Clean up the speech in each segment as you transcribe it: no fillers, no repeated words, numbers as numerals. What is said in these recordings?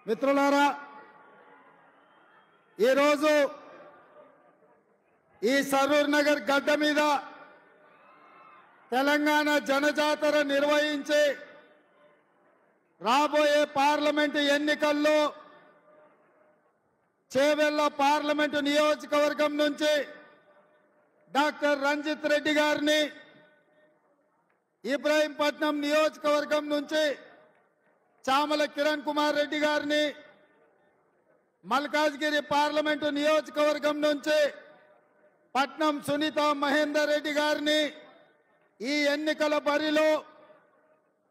మిత్రులారా, ఈరోజు ఈ సరూర్ నగర్ గడ్డ మీద తెలంగాణ జనజాతర నిర్వహించి రాబోయే పార్లమెంటు ఎన్నికల్లో చేవెళ్ల పార్లమెంటు నియోజకవర్గం నుంచి డాక్టర్ రంజిత్ రెడ్డి గారిని, ఇబ్రాహీంపట్నం నియోజకవర్గం నుంచి చామల కిరణ్ కుమార్ రెడ్డి గారిని, మల్కాజ్గిరి పార్లమెంటు నియోజకవర్గం నుంచి పట్నం సునీత మహేందర్ రెడ్డి గారిని ఈ ఎన్నికల బరిలో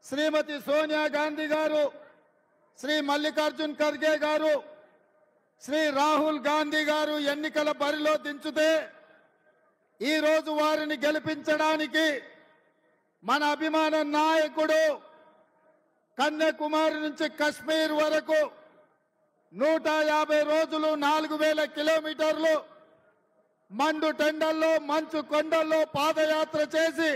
శ్రీమతి సోనియా గాంధీ గారు, శ్రీ మల్లికార్జున్ ఖర్గే గారు, శ్రీ రాహుల్ గాంధీ గారు ఎన్నికల బరిలో దించుతే ఈరోజు వారిని గెలిపించడానికి మన అభిమాన నాయకుడు కన్యాకుమారి నుంచి కశ్మీర్ వరకు 150 రోజులు 4000 కిలోమీటర్లు మండు టెండల్లో మంచు కొండల్లో పాదయాత్ర చేసి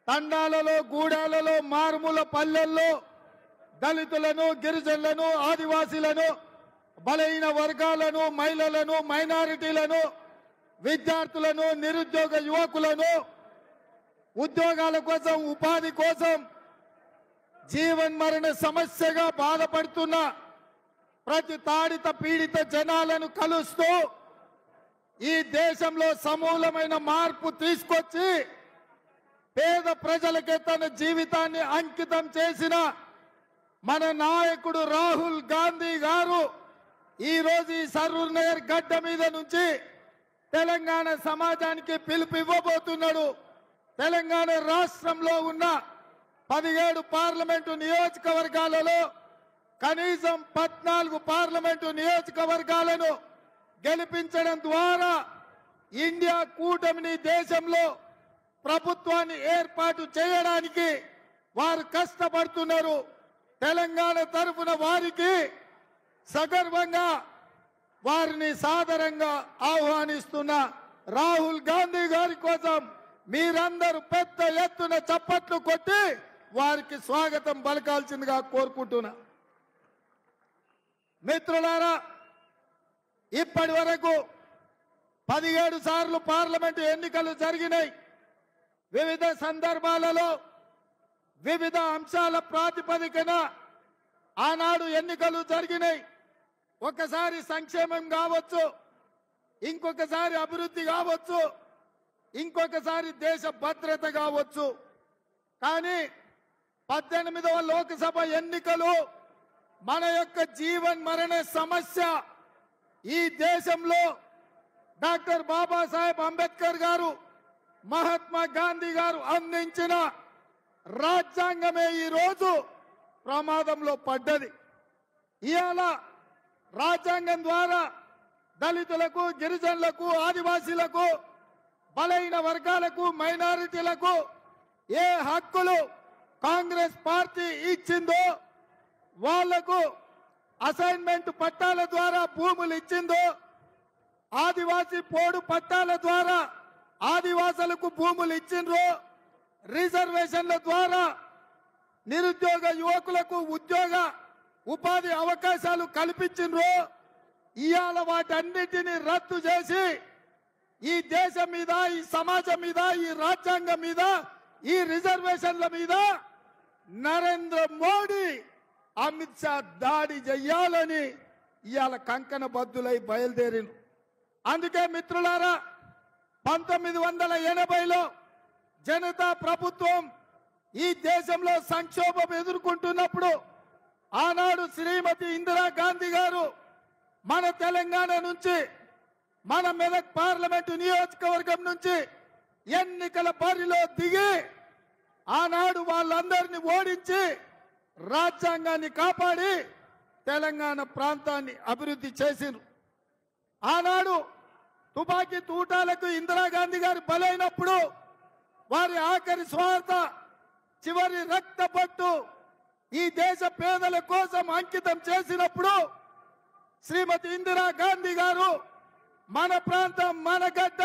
తండాలలో గూడాలలో మారుమూల పల్లెల్లో దళితులను, గిరిజనులను, ఆదివాసీలను, బలహీన వర్గాలను, మహిళలను, మైనారిటీలను, విద్యార్థులను, నిరుద్యోగ యువకులను ఉద్యోగాల కోసం, ఉపాధి కోసం జీవన్మరణ సమస్యగా బాధపడుతున్న ప్రతి తాడిత పీడిత జనాలను కలుస్తూ ఈ దేశంలో సమూలమైన మార్పు తీసుకొచ్చి పేద ప్రజలకే తన జీవితాన్ని అంకితం చేసిన మన నాయకుడు రాహుల్ గాంధీ గారు ఈరోజు ఈ సరూర్ నగర్ గడ్డ మీద నుంచి తెలంగాణ సమాజానికి పిలుపు ఇవ్వబోతున్నాడు. తెలంగాణ రాష్ట్రంలో ఉన్న 17 పార్లమెంటు నియోజకవర్గాలలో కనీసం 14 పార్లమెంటు నియోజకవర్గాలను గెలిపించడం ద్వారా ఇండియా కూటమిని దేశంలో ప్రభుత్వాన్ని ఏర్పాటు చేయడానికి వారు కష్టపడుతున్నారు. తెలంగాణ తరఫున వారికి సగర్వంగా వారిని సాదరంగా ఆహ్వానిస్తున్న రాహుల్ గాంధీ గారి కోసం మీరందరూ పెద్ద ఎత్తున చప్పట్లు కొట్టి వారికి స్వాగతం పలకాల్సిందిగా కోరుకుంటున్నా. మిత్రులారా, ఇప్పటి వరకు 17 సార్లు పార్లమెంటు ఎన్నికలు జరిగినాయి. వివిధ సందర్భాలలో వివిధ అంశాల ప్రాతిపదికన ఆనాడు ఎన్నికలు జరిగినాయి. ఒకసారి సంక్షేమం కావచ్చు, ఇంకొకసారి అభివృద్ధి కావచ్చు, ఇంకొకసారి దేశ భద్రత కావచ్చు. కానీ 18వ లోక్సభ ఎన్నికలు మన యొక్క జీవన్ మరణ సమస్య ఈ దేశంలో డాక్టర్ బాబాసాహెబ్ అంబేద్కర్ గారు, మహాత్మా గాంధీ గారు అందించిన రాజ్యాంగమే ఈరోజు ప్రమాదంలో పడ్డది. ఇవాళ రాజ్యాంగం ద్వారా దళితులకు, గిరిజనులకు, ఆదివాసీలకు, బలహీన వర్గాలకు, మైనారిటీలకు ఏ హక్కులు కాంగ్రెస్ పార్టీ ఇచ్చిందో, వాళ్లకు అసైన్మెంట్ పట్టాల ద్వారా భూములు ఇచ్చిందో, ఆదివాసీ పోడు పట్టాల ద్వారా ఆదివాసులకు భూములు ఇచ్చిండ్రో, రిజర్వేషన్ల ద్వారా నిరుద్యోగ యువకులకు ఉద్యోగ ఉపాధి అవకాశాలు కల్పించిండ్రో, ఇవాళ వాటన్నిటిని రద్దు చేసి ఈ దేశం మీద, ఈ సమాజం మీద, ఈ రాజ్యాంగం మీద, ఈ రిజర్వేషన్ల మీద నరేంద్ర మోడీ, అమిత్ షా దాడి చెయ్యాలని ఇవాళ కంకణ బద్దులై బయలుదేరిండ్రు. అందుకే మిత్రులారా, 1980లో జనతా ప్రభుత్వం ఈ దేశంలో సంక్షోభం ఎదుర్కొంటున్నప్పుడు ఆనాడు శ్రీమతి ఇందిరాగాంధీ గారు మన తెలంగాణ నుంచి, మన మెదక్ పార్లమెంటు నియోజకవర్గం నుంచి ఎన్నికల బరిలో దిగి ఆనాడు వాళ్ళందరినీ ఓడించి రాజ్యాంగాన్ని కాపాడి తెలంగాణ ప్రాంతాన్ని అభివృద్ధి చేసిండ్రు. ఆనాడు తుపాకీ తూటాలకు ఇందిరాగాంధీ గారు బలైనప్పుడు వారి ఆఖరి స్వార్థ, చివరి రక్త పట్టు ఈ దేశ పేదల కోసం అంకితం చేసినప్పుడు శ్రీమతి ఇందిరాగాంధీ గారు మన ప్రాంతం, మన గడ్డ,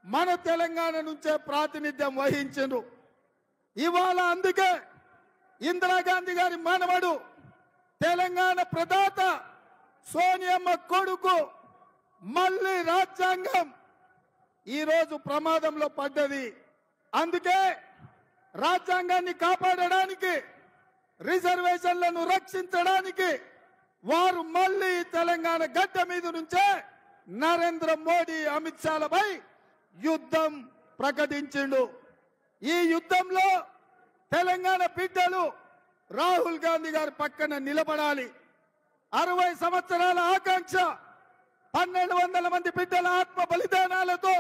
మన తెలంగాణ నుంచే ప్రాతినిధ్యం వహించిండ్రు. ఇవాళ అందుకే ఇందిరాగాంధీ గారి మనవడు తెలంగాణ ప్రదాత సోనియమ్మ కొడుకు మళ్ళీ రాజ్యాంగం ఈరోజు ప్రమాదంలో పడ్డది. అందుకే రాజ్యాంగాన్ని కాపాడడానికి, రిజర్వేషన్లను రక్షించడానికి వారు మళ్ళీ తెలంగాణ గడ్డ మీద నుంచే నరేంద్ర మోడీ, అమిత్ షాలపై యుద్ధం ప్రకటించిండు. ఈ యుద్ధంలో తెలంగాణ బిడ్డలు రాహుల్ గాంధీ గారి పక్కన నిలబడాలి. 60 సంవత్సరాల ఆకాంక్ష, 1200 మంది బిడ్డల ఆత్మ బలిదానాలతో,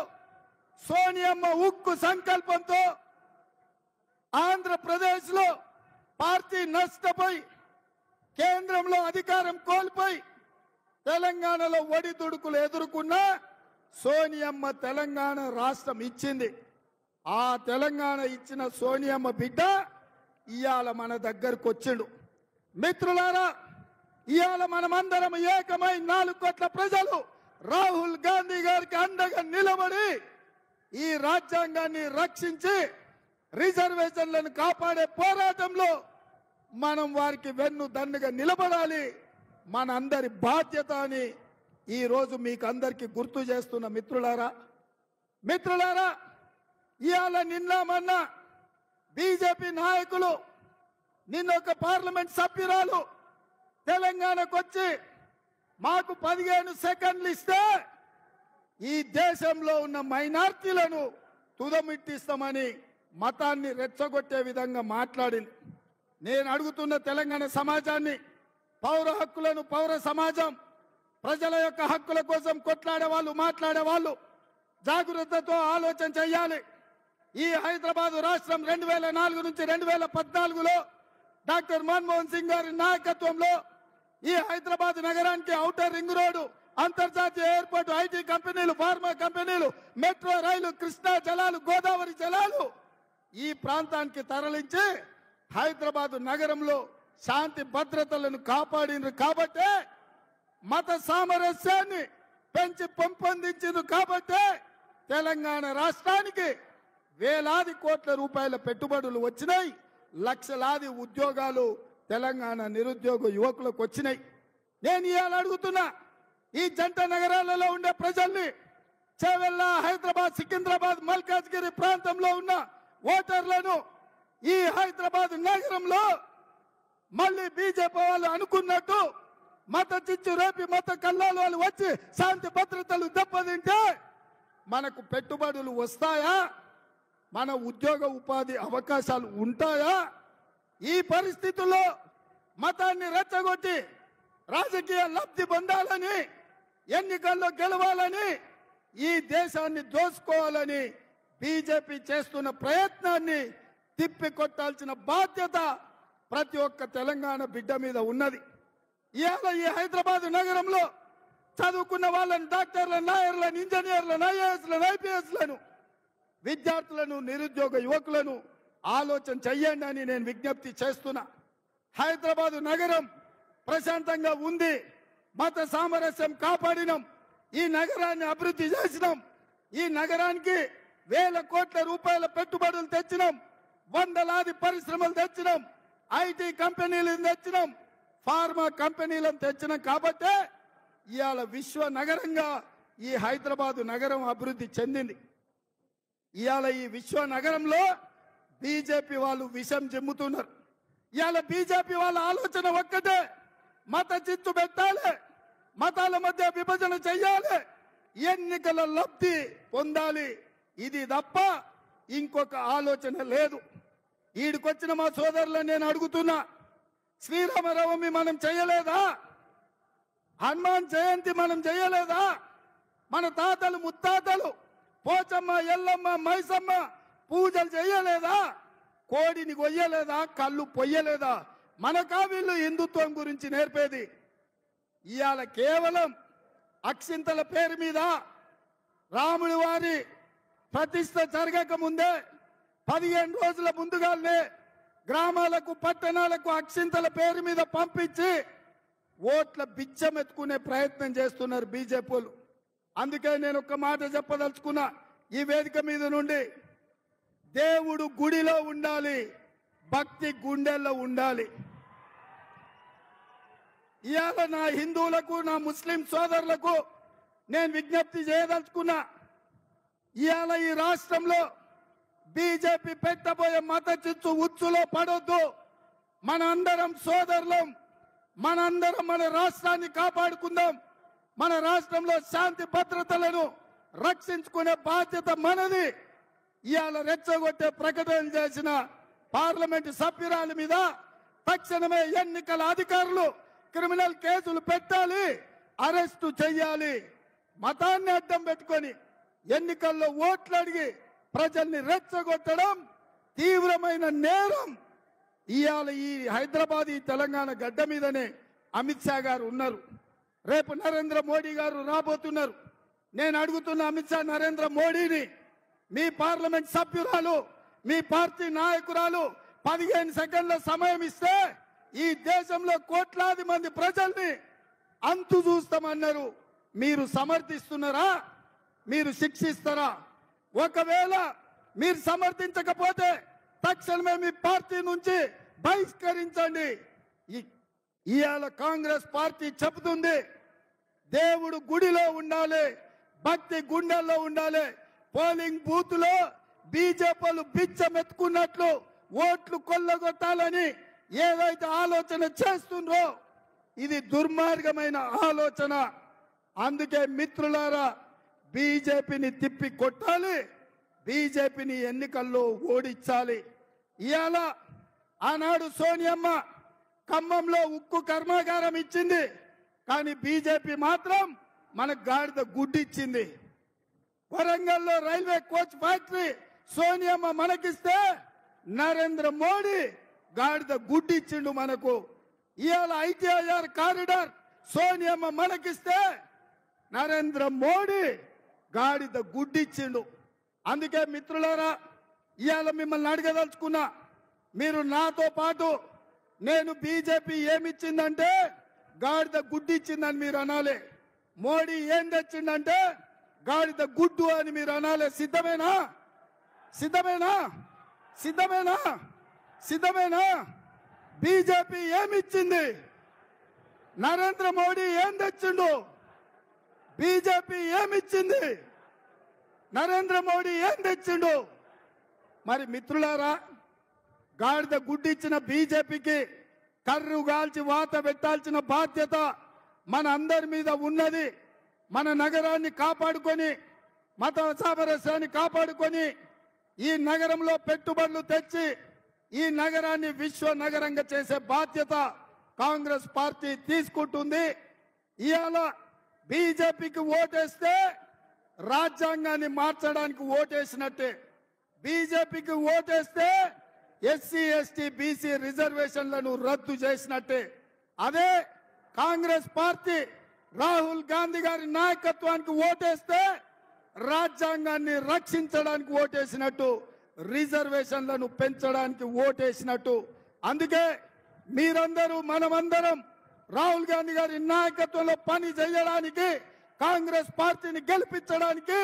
సోనియమ్మ ఉక్కు సంకల్పంతో ఆంధ్రప్రదేశ్ లో పార్టీ నష్టపోయి కేంద్రంలో అధికారం కోల్పోయి తెలంగాణలో ఒడిదుడుకులు ఎదుర్కొన్న సోనియమ్మ తెలంగాణ రాష్ట్రం ఇచ్చింది. ఆ తెలంగాణ ఇచ్చిన సోనియమ్మ బిడ్డ ఇవాళ మన దగ్గరకు వచ్చిండు. మిత్రులారా, ఇవాళ మనమందరం ఏకమై 4 కోట్ల ప్రజలు రాహుల్ గాంధీ గారికి అండగా నిలబడి ఈ రాజ్యాంగాన్ని రక్షించి రిజర్వేషన్లను కాపాడే పోరాటంలో మనం వారికి వెన్ను దండగా నిలబడాలి. మన అందరి బాధ్యత అని ఈ రోజు మీకు అందరికీ గుర్తు చేస్తున్న మిత్రులారా, ఇవాళ నిన్న మొన్న బీజేపీ నాయకులు, నిన్న ఒక పార్లమెంట్ సభ్యురాలు తెలంగాణకు వచ్చి మాకు 15 సెకండ్లు ఇస్తే ఈ దేశంలో ఉన్న మైనార్టీలను తుదమిట్టిస్తామని మతాన్ని రెచ్చగొట్టే విధంగా మాట్లాడింది. నేను అడుగుతున్న తెలంగాణ సమాజాన్ని, పౌర హక్కులను, పౌర సమాజం, ప్రజల యొక్క హక్కుల కోసం కొట్లాడే వాళ్ళు, మాట్లాడే వాళ్ళు జాగ్రత్తతో ఆలోచన చేయాలి. ఈ హైదరాబాద్ రాష్ట్రం 2004 నుంచి 2014లో డాక్టర్ మన్మోహన్ సింగ్ గారి నాయకత్వంలో ఈ హైదరాబాద్ నగరానికి ఔటర్ రింగ్ రోడ్డు, అంతర్జాతీయ ఎయిర్పోర్ట్, ఐటీ కంపెనీలు, ఫార్మా కంపెనీలు, మెట్రో రైలు, కృష్ణా జలాలు, గోదావరి జలాలు ఈ ప్రాంతానికి తరలించి హైదరాబాద్ నగరంలో శాంతి భద్రతలను కాపాడినరు కాబట్టే, మత సామరస్యాన్ని పెంచి పెంపొందించారు కాబట్టే తెలంగాణ రాష్ట్రానికి వేలాది కోట్ల రూపాయల పెట్టుబడులు వచ్చినాయి. లక్షలాది ఉద్యోగాలు తెలంగాణ నిరుద్యోగ యువకులకు వచ్చినాయి. నేను ఇవాళ అడుగుతున్నా, ఈ జంట నగరాలలో ఉండే ప్రజల్ని, చేవెళ్ళ, హైదరాబాద్, సికింద్రాబాద్, మల్కాజ్గిరి ప్రాంతంలో ఉన్న ఓటర్లను ఈ హైదరాబాద్ నగరంలో మళ్ళీ బీజేపీ వాళ్ళు అనుకున్నట్టు మత చిచ్చు రేపి, మత కల్లాలు వాళ్ళు వచ్చి శాంతి భద్రతలు దెబ్బతింటే మనకు పెట్టుబడులు వస్తాయా? మన ఉద్యోగ ఉపాధి అవకాశాలు ఉంటాయా? ఈ పరిస్థితుల్లో మతాన్ని రెచ్చగొట్టి రాజకీయ లబ్ధి పొందాలని, ఎన్నికల్లో గెలవాలని, ఈ దేశాన్ని దోసుకోవాలని బీజేపీ చేస్తున్న ప్రయత్నాన్ని తిప్పికొట్టాల్సిన బాధ్యత ప్రతి ఒక్క తెలంగాణ బిడ్డ మీద ఉన్నది. ఇవాళ ఈ హైదరాబాద్ నగరంలో చదువుకున్న వాళ్ళని, డాక్టర్లను, లాయర్లను, ఇంజనీర్లను, ఐఏఎస్లను, ఐపీఎస్లను, విద్యార్థులను, నిరుద్యోగ యువకులను ఆలోచన చెయ్యండి అని నేను విజ్ఞప్తి చేస్తున్నా. హైదరాబాద్ నగరం ప్రశాంతంగా ఉంది. మత సామరస్యం కాపాడినాం. ఈ నగరాన్ని అభివృద్ధి చేసినాం. ఈ నగరానికి వేల కోట్ల రూపాయల పెట్టుబడులు తెచ్చినాం. వందలాది పరిశ్రమలు తెచ్చినాం. ఐటీ కంపెనీలను తెచ్చినాం. ఫార్మా కంపెనీలను తెచ్చినాం. కాబట్టే ఇవాళ విశ్వ నగరంగా ఈ హైదరాబాద్ నగరం అభివృద్ధి చెందింది. ఇవాళ ఈ విశ్వ నగరంలో బీజేపీ వాళ్ళు విషం జిమ్ముతున్నారు. ఇవాళ బీజేపీ వాళ్ళ ఆలోచన ఒక్కటే, మత చిత్తు పెట్టాలి, మతాల మధ్య విభజన చెయ్యాలి, ఎన్నికల లబ్ధి పొందాలి. ఇది తప్ప ఇంకొక ఆలోచన లేదు. ఈడికొచ్చిన మా సోదరులను నేను అడుగుతున్నా, శ్రీరామనవమి మనం చేయలేదా? హనుమాన్ జయంతి మనం చేయలేదా? మన తాతలు ముత్తాతలు పోచమ్మ, ఎల్లమ్మ, మైసమ్మ పూజలు చేయలేదా? కోడిని కొయ్యలేదా? కళ్ళు పొయ్యలేదా? మనకా వీళ్ళు హిందుత్వం గురించి నేర్పేది? ఇవాళ కేవలం అక్షింతల పేరు మీద రాముడి వారి ప్రతిష్ట జరగక ముందే 15 రోజుల ముందుగానే గ్రామాలకు, పట్టణాలకు అక్షింతల పేరు మీద పంపించి ఓట్ల బిచ్చం ఎత్తుకునే ప్రయత్నం చేస్తున్నారు బీజేపీలు. అందుకే నేను ఒక మాట చెప్పదలుచుకున్నా ఈ వేదిక మీద నుండి, దేవుడు గుడిలో ఉండాలి, భక్తి గుండెల్లో ఉండాలి. ఇవాళ నా హిందువులకు నా ముస్లిం సోదరులకు నేను విజ్ఞప్తి చేయదలుచుకున్నా. ఇవాళ ఈ రాష్ట్రంలో బీజేపీ పెట్టబోయే మత చిచ్చు ఉచ్చులో పడొద్దు. మన అందరం సోదరులం, మనందరం మన రాష్ట్రాన్ని కాపాడుకుందాం. మన రాష్ట్రంలో శాంతి భద్రతలను రక్షించుకునే బాధ్యత మనది. ఇవాళ రెచ్చగొట్టే ప్రకటన చేసిన పార్లమెంటు సభ్యురాల మీద తక్షణమే ఎన్నికల అధికారులు క్రిమినల్ కేసులు పెట్టాలి, అరెస్టు చేయాలి. మతాన్ని అడ్డం పెట్టుకొని ఎన్నికల్లో ఓట్లు అడిగి ప్రజల్ని రెచ్చగొట్టడం తీవ్రమైన నేరం. ఇవాళ ఈ హైదరాబాద్ ఈ తెలంగాణ గడ్డ మీదనే అమిత్ షా గారు ఉన్నారు. రేపు నరేంద్ర మోడీ గారు రాబోతున్నారు. నేను అడుగుతున్న అమిత్ షా నరేంద్ర మోడీని, మీ పార్లమెంట్ సభ్యురాలు, మీ పార్టీ నాయకురాలు 15 సెకండ్ల సమయం ఇస్తే ఈ దేశంలో కోట్లాది మంది ప్రజల్ని అంతు చూస్తామన్నారు. మీరు సమర్థిస్తున్నారా? మీరు శిక్షిస్తారా? ఒకవేళ మీరు సమర్థించకపోతే తక్షణమే మీ పార్టీ నుంచి బహిష్కరించండి. ఇవాళ కాంగ్రెస్ పార్టీ చెబుతుంది, దేవుడు గుడిలో ఉండాలి, భక్తి గుండెల్లో ఉండాలి. పోలింగ్ బూత్ లో బీజేపీలు బిచ్చమెత్తుకున్నట్లు ఓట్లు కొల్లగొట్టాలని ఏదైతే ఆలోచన చేస్తుండ్రో ఇది దుర్మార్గమైన ఆలోచన. అందుకే మిత్రులారా, బీజేపీని తిప్పి కొట్టాలి, బీజేపీని ఎన్నికల్లో ఓడించాలి. ఇవాళ ఆనాడు సోనియమ్మ ఖమ్మంలో ఉక్కు కర్మాగారం ఇచ్చింది, కానీ బీజేపీ మాత్రం మనకు గాడిద గుడ్డిచ్చింది. వరంగల్లో రైల్వే కోచ్ ఫ్యాక్టరీ సోనియమ్మ మనకిస్తే నరేంద్ర మోడీ గాడిద గుడ్డిచ్చిండు మనకు. ఇవాళ ఐటీఐఆర్ కారిడార్ సోనియమ్మ మనకిస్తే నరేంద్ర మోడీ గాడిద గుడ్డిచ్చిండు. అందుకే మిత్రులారా, ఇవాళ మిమ్మల్ని అడగదలుచుకున్నా, మీరు నాతో పాటు నేను బీజేపీ ఏమిచ్చిందంటే గాడిద గుడ్డిచ్చిందని మీరు అనాలి. మోడీ ఏం తెచ్చిందంటే గాడిద గుడ్డు అని మీరు అనాలి. సిద్ధమేనా? సిద్ధమేనా? సిద్ధమేనా? సిద్ధమేనా? బీజేపీ ఏమిచ్చింది? నరేంద్ర మోడీ ఏం తెచ్చిండు? బీజేపీ ఏమిచ్చింది? నరేంద్ర మోడీ ఏం తెచ్చిండు? మరి మిత్రులారా, గాడిద గుడ్డిచ్చిన బీజేపీకి కర్రు గాల్చి వాత పెట్టాల్సిన బాధ్యత మన అందరి మీద ఉన్నది. మన నగరాన్ని కాపాడుకొని, మత సామరస్యాన్ని కాపాడుకొని, ఈ నగరంలో పెట్టుబడులు తెచ్చి ఈ నగరాన్ని విశ్వ నగరంగా చేసే బాధ్యత కాంగ్రెస్ పార్టీ తీసుకుంటుంది. ఇవాళ బీజేపీకి ఓటేస్తే రాజ్యాంగాన్ని మార్చడానికి ఓటేసినట్టే. బీజేపీకి ఓటేస్తే ఎస్సీ ఎస్టీ బీసీ రిజర్వేషన్లను రద్దు చేసినట్టే. అదే కాంగ్రెస్ పార్టీ రాహుల్ గాంధీ గారి నాయకత్వానికి ఓటేస్తే రాజ్యాంగాన్ని రక్షించడానికి ఓటేసినట్టు, రిజర్వేషన్లను పెంచడానికి ఓటేసినట్టు. అందుకే మీరందరూ, మనమందరం రాహుల్ గాంధీ గారి నాయకత్వంలో పని చేయడానికి, కాంగ్రెస్ పార్టీని గెలిపించడానికి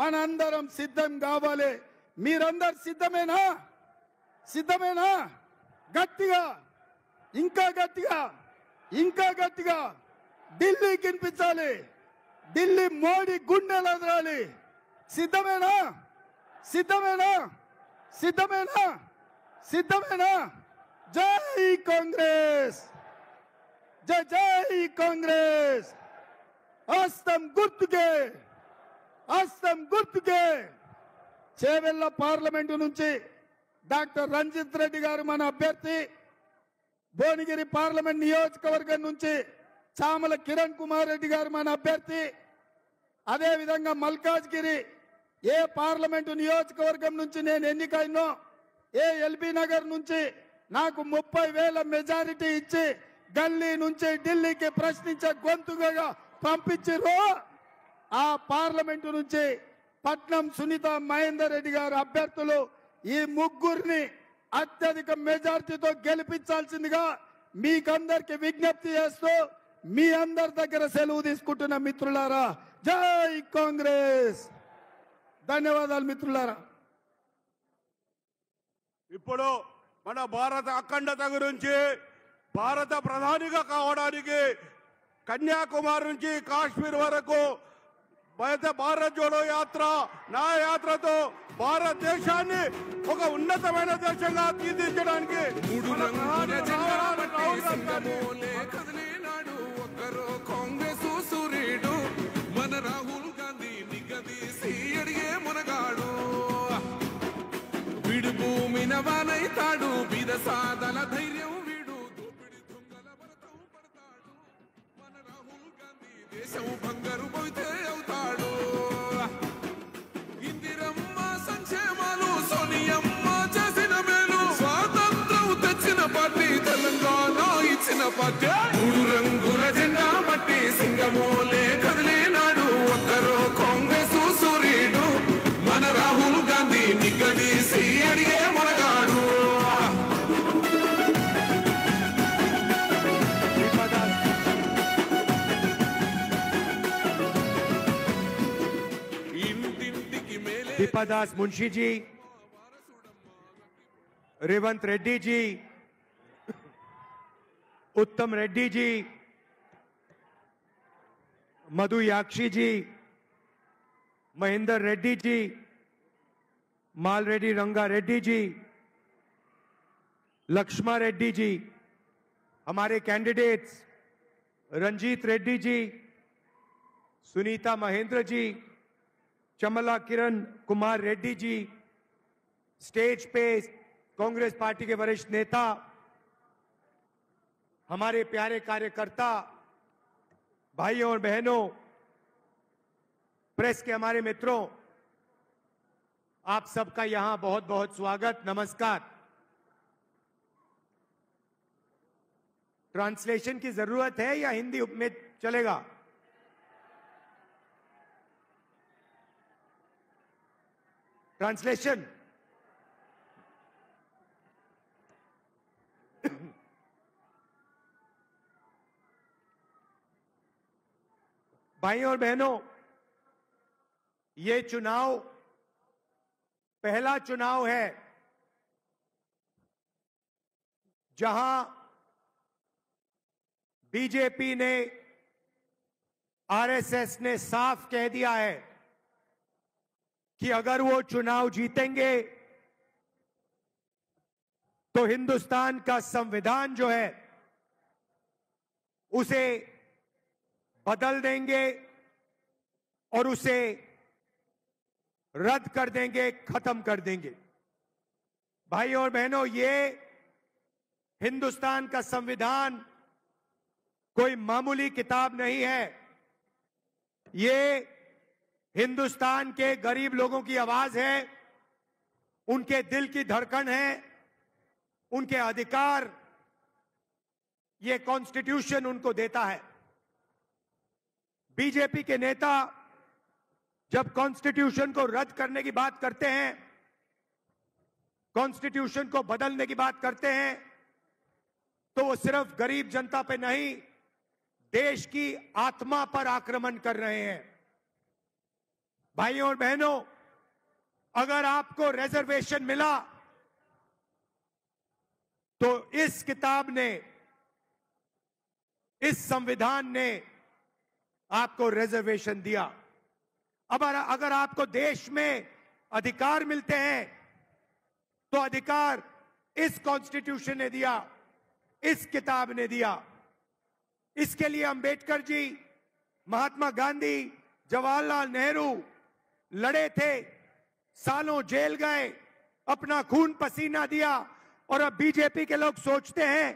మనందరం సిద్ధం కావాలి. మీరందరు సిద్ధమేనా? సిద్ధమేనా? గట్టిగా, ఇంకా గట్టిగా, ఇంకా గట్టిగా ఢిల్లీకి వినిపించాలి. ఢిల్లీ మోడీ గుండెలు ఎదరాలి. సిద్ధమేనా? సిద్ధమేనా? సిద్ధమేనా? సిద్ధమేనా? జై కాంగ్రెస్, జై జై కాంగ్రెస్. హస్తం గుర్తుకే, హస్తం గుర్తుకే. చేవెళ్ల పార్లమెంటు నుంచి డాక్టర్ రంజిత్ రెడ్డి గారు మన అభ్యర్థి. భువనగిరి పార్లమెంట్ నియోజకవర్గం నుంచి చామల కిరణ్ కుమార్ రెడ్డి గారు మన అభ్యర్థి. అదే విధంగా మల్కాజ్గిరి ఏ పార్లమెంటు నియోజకవర్గం నుంచి నేను ఎన్నికైనో, ఏ ఎల్బీ నగర్ నుంచి నాకు 30,000 మెజారిటీ ఇచ్చి గల్లీ నుంచి ఢిల్లీకి ప్రశ్నించే గొంతుగా పంపించారు. ఆ పార్లమెంటు నుంచి పట్నం సునీత మహేందర్ రెడ్డి గారు అభ్యర్థులు. ఈ ముగ్గురిని అత్యధిక మెజారిటీతో గెలిపించాల్సిందిగా మీకందరికి విజ్ఞప్తి చేస్తూ మీ అందరి దగ్గర సెలవు తీసుకుంటున్న మిత్రులారా, జై కాంగ్రెస్. ధన్యవాదాలు మిత్రులారా. ఇప్పుడు మన భారత అఖండత గురించి భారత ప్రధానిగా కావడానికి కన్యాకుమారి నుంచి కాశ్మీర్ వరకు భారత్ జోడో యాత్ర నా యాత్రతో భారతదేశాన్ని ఒక ఉన్నతమైన దేశంగా తీర్చిదిద్దడానికి కాంగ్రెస్ సూర్యుడు మన రాహుల్ గాంధీ నిగదీసి అడిగే మునగాడు వీడు భూమి నవానైతాడు బీద సాదల ధైర్యం వీడు దోపిడి దొంగల భరతం పడతాడు మన రాహుల్ గాంధీ దేశం బంగారు పోతే అవుతాడు ఇందిరమ్మ సంక్షేమాలు సోనియమ్మ చేసిన మేలు స్వాతంత్రం తెచ్చిన పార్టీ తెలంగాణ ఇచ్చిన పార్టీ మూడు రంగుల జెండా మట్టి సింగమోలే కదిలేనాడు ఒక్కరో కాంగ్రెస్ సూర్యుడు మన రాహుల్ గాంధీ నిగదీసి అడిగే మునగాడు ఇంటింటికి మేలే दीपादास मुंशी जी, रेवंत रेड्डी जी, उत्तम रेड्डी जी, मधु याक्षी जी, महेंद्र रेड्डी जी, माल रेड्डी रंगा रेड्डी जी, लक्ष्मा रेड्डी जी, हमारे कैंडिडेट्स रंजीत रेड्डी जी, सुनीता महेंद्र जी, चमला किरण कुमार रेड्डी जी, स्टेज पे कांग्रेस पार्टी के वरिष्ठ नेता, हमारे प्यारे कार्यकर्ता, भाइयों और बहनों, प्रेस के हमारे मित्रों, आप सबका यहां बहुत बहुत स्वागत, नमस्कार। ट्रांसलेशन की जरूरत है या हिंदी में चलेगा? ट्रांसलेशन। भाइयों और बहनों, ये चुनाव पहला चुनाव है जहां बीजेपी ने, आरएसएस ने साफ कह दिया है कि अगर वो चुनाव जीतेंगे तो हिंदुस्तान का संविधान जो है उसे बदल देंगे और उसे रद्द कर देंगे, खत्म कर देंगे। भाइयों और बहनों, ये हिंदुस्तान का संविधान कोई मामूली किताब नहीं है। ये हिंदुस्तान के गरीब लोगों की आवाज है, उनके दिल की धड़कन है, उनके अधिकार ये कॉन्स्टिट्यूशन उनको देता है। बीजेपी के नेता जब कॉन्स्टिट्यूशन को रद्द करने की बात करते हैं, कॉन्स्टिट्यूशन को बदलने की बात करते हैं, तो वो सिर्फ गरीब जनता पे नहीं, देश की आत्मा पर आक्रमण कर रहे हैं। भाइयों और बहनों, अगर आपको रिजर्वेशन मिला तो इस किताब ने, इस संविधान ने आपको रिजर्वेशन दिया। अब अगर आपको देश में अधिकार मिलते हैं तो अधिकार इस कॉन्स्टिट्यूशन ने दिया, इस किताब ने दिया। इसके लिए अंबेडकर जी, महात्मा गांधी, जवाहरलाल नेहरू लड़े थे, सालों जेल गए, अपना खून पसीना दिया, और अब बीजेपी के लोग सोचते हैं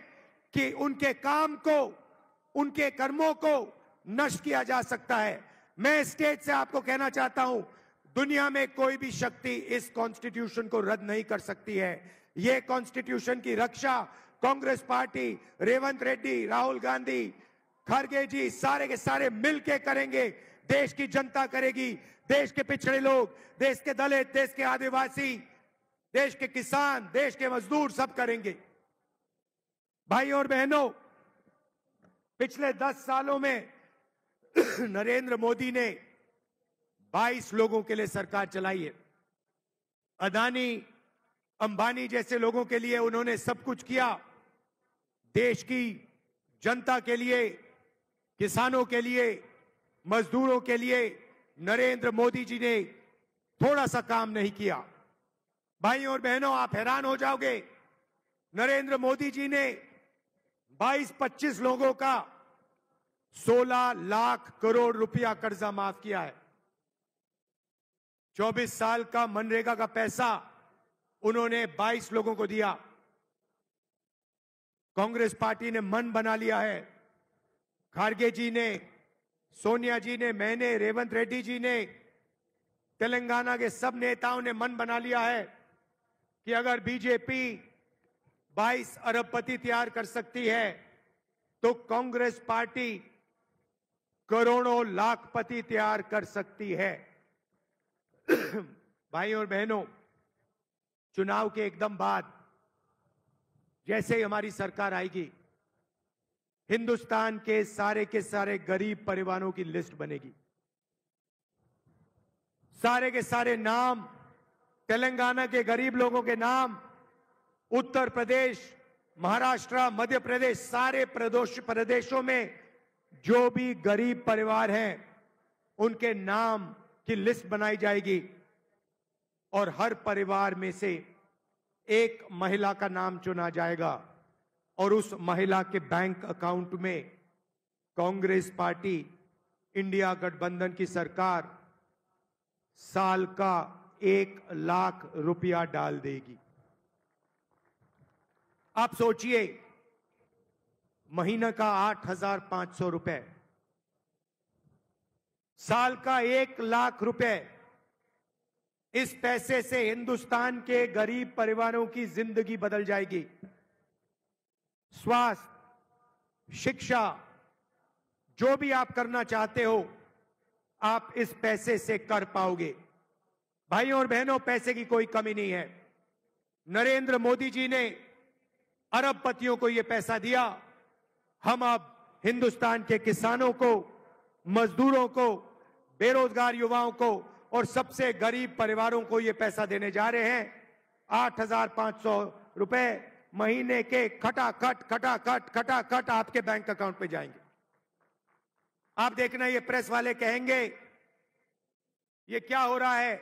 कि उनके काम को, उनके कर्मों को नष्ट किया जा सकता है। मैं स्टेज से आपको कहना चाहता हूं, दुनिया में कोई भी शक्ति इस कॉन्स्टिट्यूशन को रद्द नहीं कर सकती है। ये कॉन्स्टिट्यूशन की रक्षा कांग्रेस पार्टी, रेवंत रेड्डी, राहुल गांधी, खड़गे जी, सारे के सारे मिलके करेंगे। देश की जनता करेगी, देश के पिछड़े लोग, देश के दलित, देश के आदिवासी, देश के किसान, देश के मजदूर सब करेंगे। भाइयों और बहनों, पिछले 10 सालों में नरेंद्र मोदी ने 22 लोगों के लिए सरकार चलाई है। अदानी, अंबानी जैसे लोगों के लिए उन्होंने सब कुछ किया। देश की जनता के लिए, किसानों के लिए, मजदूरों के लिए नरेंद्र मोदी जी ने थोड़ा सा काम नहीं किया। भाइयों और बहनों, आप हैरान हो जाओगे, नरेंद्र मोदी जी ने 22-25 लोगों का 16 लाख करोड़ रुपया कर्जा माफ किया है। 24 साल का मनरेगा का पैसा उन्होंने 22 लोगों को दिया। कांग्रेस पार्टी ने मन बना लिया है, खारगे जी ने, सोनिया जी ने, मैंने, रेवंत रेड्डी जी ने, तेलंगाना के सब नेताओं ने मन बना लिया है कि अगर बीजेपी 22 अरबपति तैयार कर सकती है तो कांग्रेस पार्टी करोड़ों लाखपति तैयार कर सकती है। भाइयों और बहनों, चुनाव के एकदम बाद जैसे ही हमारी सरकार आएगी, हिंदुस्तान के सारे गरीब परिवारों की लिस्ट बनेगी। सारे के सारे नाम, तेलंगाना के गरीब लोगों के नाम, उत्तर प्रदेश, महाराष्ट्र, मध्य प्रदेश, सारे प्रदेशों में जो भी गरीब परिवार हैं उनके नाम की लिस्ट बनाई जाएगी और हर परिवार में से एक महिला का नाम चुना जाएगा और उस महिला के बैंक अकाउंट में कांग्रेस पार्टी, इंडिया गठबंधन की सरकार साल का 1 लाख रुपया डाल देगी। आप सोचिए, महीने का 8,500 रुपए, साल का 1 लाख रुपए। इस पैसे से हिंदुस्तान के गरीब परिवारों की जिंदगी बदल जाएगी। स्वास्थ्य, शिक्षा, जो भी आप करना चाहते हो आप इस पैसे से कर पाओगे। भाइयों और बहनों, पैसे की कोई कमी नहीं है। नरेंद्र मोदी जी ने अरबपतियों को यह पैसा दिया। हम अब हिंदुस्तान के किसानों को, मजदूरों को, बेरोजगार युवाओं को और सबसे गरीब परिवारों को यह पैसा देने जा रहे हैं। 8,500 रुपए महीने के खटाखट आपके बैंक अकाउंट पे जाएंगे। आप देखना, ये प्रेस वाले कहेंगे ये क्या हो रहा है,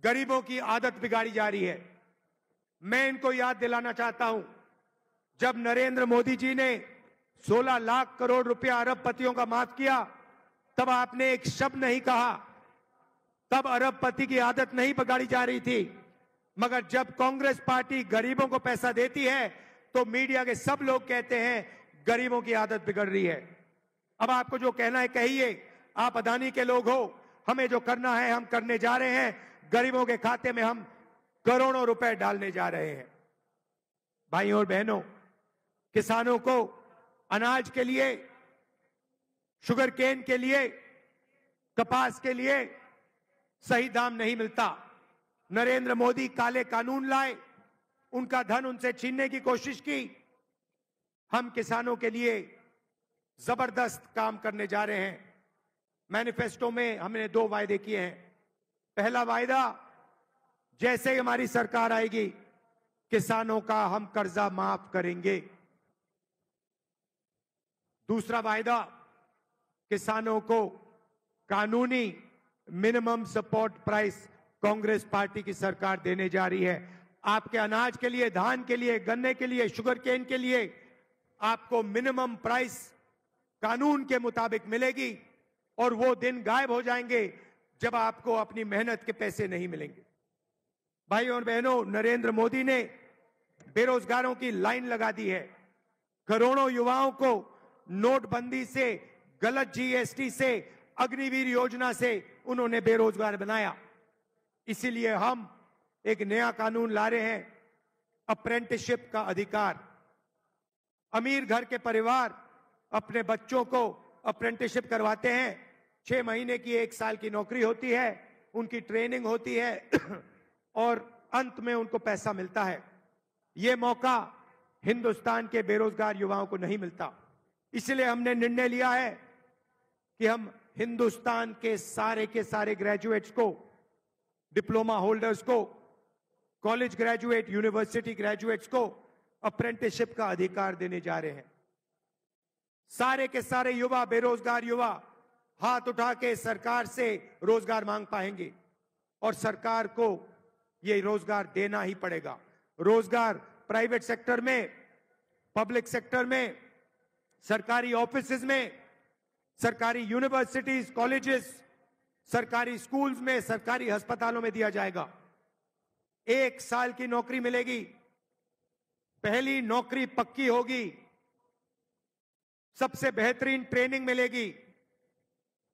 गरीबों की आदत बिगाड़ी जा रही है। मैं इनको याद दिलाना चाहता हूं, जब नरेंद्र मोदी जी ने 16 लाख करोड़ रुपया अरबपतियों का माफ किया, तब आपने एक शब्द नहीं कहा, तब अरबपति की आदत नहीं बिगाड़ी जा रही थी। मगर जब कांग्रेस पार्टी गरीबों को पैसा देती है तो मीडिया के सब लोग कहते हैं गरीबों की आदत बिगड़ रही है। अब आपको जो कहना है कहिए, आप अदानी के लोग हो, हमें जो करना है हम करने जा रहे हैं। गरीबों के खाते में हम करोड़ों रुपए डालने जा रहे हैं। भाइयों और बहनों, किसानों को अनाज के लिए, शुगर केन के लिए, कपास के लिए सही दाम नहीं मिलता। नरेंद्र मोदी काले कानून लाए, उनका धन उनसे छीनने की कोशिश की। हम किसानों के लिए जबरदस्त काम करने जा रहे हैं। मैनिफेस्टो में हमने 2 वायदे किए हैं। पहला वायदा, जैसे ही हमारी सरकार आएगी किसानों का हम कर्जा माफ करेंगे। दूसरा वायदा, किसानों को कानूनी minimum support price Congress party की सरकार देने जा रही है। आपके अनाज के लिए, धान के लिए, गन्ने के लिए, शुगर केन के लिए आपको मिनिमम प्राइस कानून के मुताबिक मिलेगी और वो दिन गायब हो जाएंगे जब आपको अपनी मेहनत के पैसे नहीं मिलेंगे। भाइयों और बहनों, नरेंद्र मोदी ने बेरोजगारों की लाइन लगा दी है। करोड़ों युवाओं को नोटबंदी से, गलत जीएसटी से, अग्निवीर योजना से उन्होंने बेरोजगार बनाया। इसीलिए हम एक नया कानून ला रहे हैं, अप्रेंटिसशिप का अधिकार। अमीर घर के परिवार अपने बच्चों को अप्रेंटिसशिप करवाते हैं। 6 महीने की 1 साल की नौकरी होती है, उनकी ट्रेनिंग होती है और अंत में उनको पैसा मिलता है। यह मौका हिंदुस्तान के बेरोजगार युवाओं को नहीं मिलता। इसलिए हमने निर्णय लिया है कि हम हिंदुस्तान के सारे ग्रेजुएट्स को, डिप्लोमा होल्डर्स को, कॉलेज ग्रेजुएट, यूनिवर्सिटी ग्रेजुएट्स को अप्रेंटिसशिप का अधिकार देने जा रहे हैं। सारे के सारे युवा, बेरोजगार युवा हाथ उठा के सरकार से रोजगार मांग पाएंगे और सरकार को ये रोजगार देना ही पड़ेगा। रोजगार प्राइवेट सेक्टर में, पब्लिक सेक्टर में, सरकारी ऑफिसेज में, सरकारी यूनिवर्सिटीज, कॉलेजेस, सरकारी स्कूल्स में, सरकारी अस्पतालों में दिया जाएगा। 1 साल की नौकरी मिलेगी, पहली नौकरी पक्की होगी, सबसे बेहतरीन ट्रेनिंग मिलेगी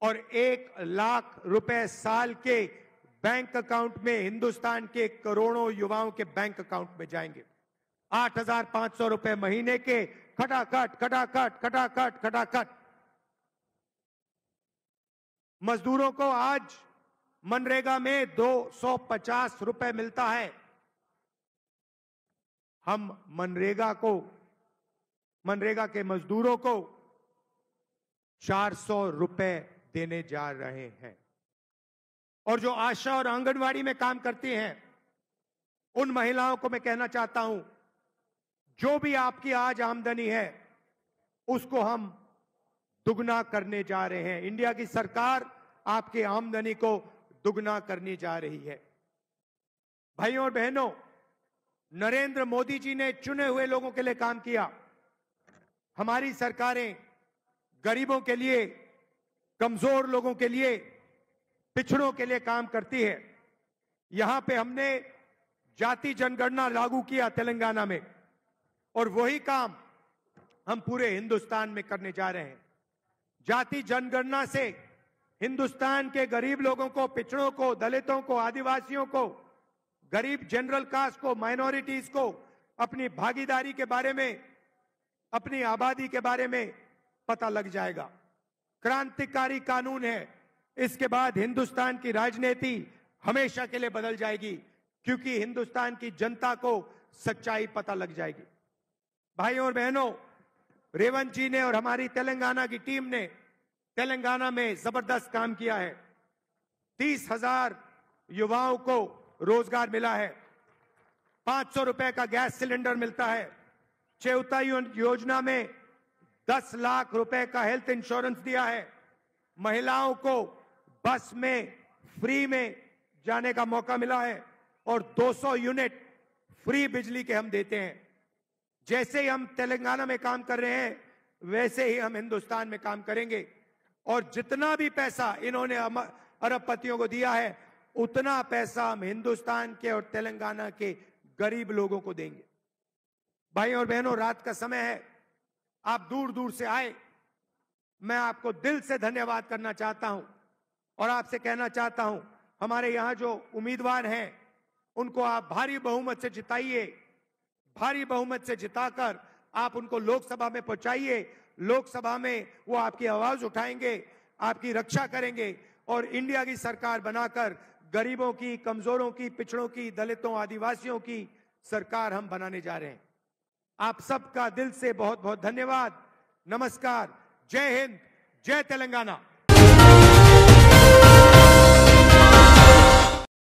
और 1 लाख रुपए साल के बैंक अकाउंट में, हिंदुस्तान के करोड़ों युवाओं के बैंक अकाउंट में जाएंगे। 8,500 रुपए महीने के खटाखट खटाखट खटाखट खटाखट। मजदूरों को आज मनरेगा में 250 रुपए मिलता है। हम मनरेगा के मजदूरों को 400 रुपए देने जा रहे हैं। और जो आशा और आंगनवाड़ी में काम करती हैं, उन महिलाओं को मैं कहना चाहता हूं, जो भी आपकी आज आमदनी है उसको हम दुगना करने जा रहे हैं। इंडिया की सरकार आपकी आमदनी को दुगना करने जा रही है। भाइयों और बहनों, नरेंद्र मोदी जी ने चुने हुए लोगों के लिए काम किया। हमारी सरकारें गरीबों के लिए, कमजोर लोगों के लिए, पिछड़ों के लिए काम करती है। यहां पे हमने जाति जनगणना लागू किया तेलंगाना में, और वही काम हम पूरे हिंदुस्तान में करने जा रहे हैं। जाति जनगणना से हिंदुस्तान के गरीब लोगों को, पिछड़ों को, दलितों को, आदिवासियों को, गरीब जनरल कास्ट को, माइनॉरिटीज को अपनी भागीदारी के बारे में, अपनी आबादी के बारे में पता लग जाएगा। क्रांतिकारी कानून है। इसके बाद हिंदुस्तान की राजनीति हमेशा के लिए बदल जाएगी, क्योंकि हिंदुस्तान की जनता को सच्चाई पता लग जाएगी। भाइयों और बहनों, रेवंत जी ने और हमारी तेलंगाना की टीम ने तेलंगाना में जबरदस्त काम किया है। 30,000 युवाओं को रोजगार मिला है। 500 रुपए का गैस सिलेंडर मिलता है। चेउता योजना में 10 लाख रुपए का हेल्थ इंश्योरेंस दिया है। महिलाओं को बस में फ्री में जाने का मौका मिला है और 200 यूनिट फ्री बिजली के हम देते हैं। जैसे ही हम तेलंगाना में काम कर रहे हैं, वैसे ही हम हिंदुस्तान में काम करेंगे। और जितना भी पैसा इन्होंने अरबपतियों को दिया है, उतना पैसा हम हिंदुस्तान के और तेलंगाना के गरीब लोगों को देंगे। भाइयों और बहनों, रात का समय है, आप दूर दूर से आए। मैं आपको दिल से धन्यवाद करना चाहता हूं और आपसे कहना चाहता हूं, हमारे यहां जो उम्मीदवार हैं उनको आप भारी बहुमत से जिताइए। भारी बहुमत से जिताकर आप उनको लोकसभा में पहुंचाइए। लोकसभा में वो आपकी आवाज उठाएंगे, आपकी रक्षा करेंगे और इंडिया की सरकार बनाकर गरीबों की, कमजोरों की, पिछड़ों की, दलितों, आदिवासियों की सरकार हम बनाने जा रहे हैं। आप सबका दिल से बहुत बहुत धन्यवाद। नमस्कार। जय हिंद, जय तेलंगाना।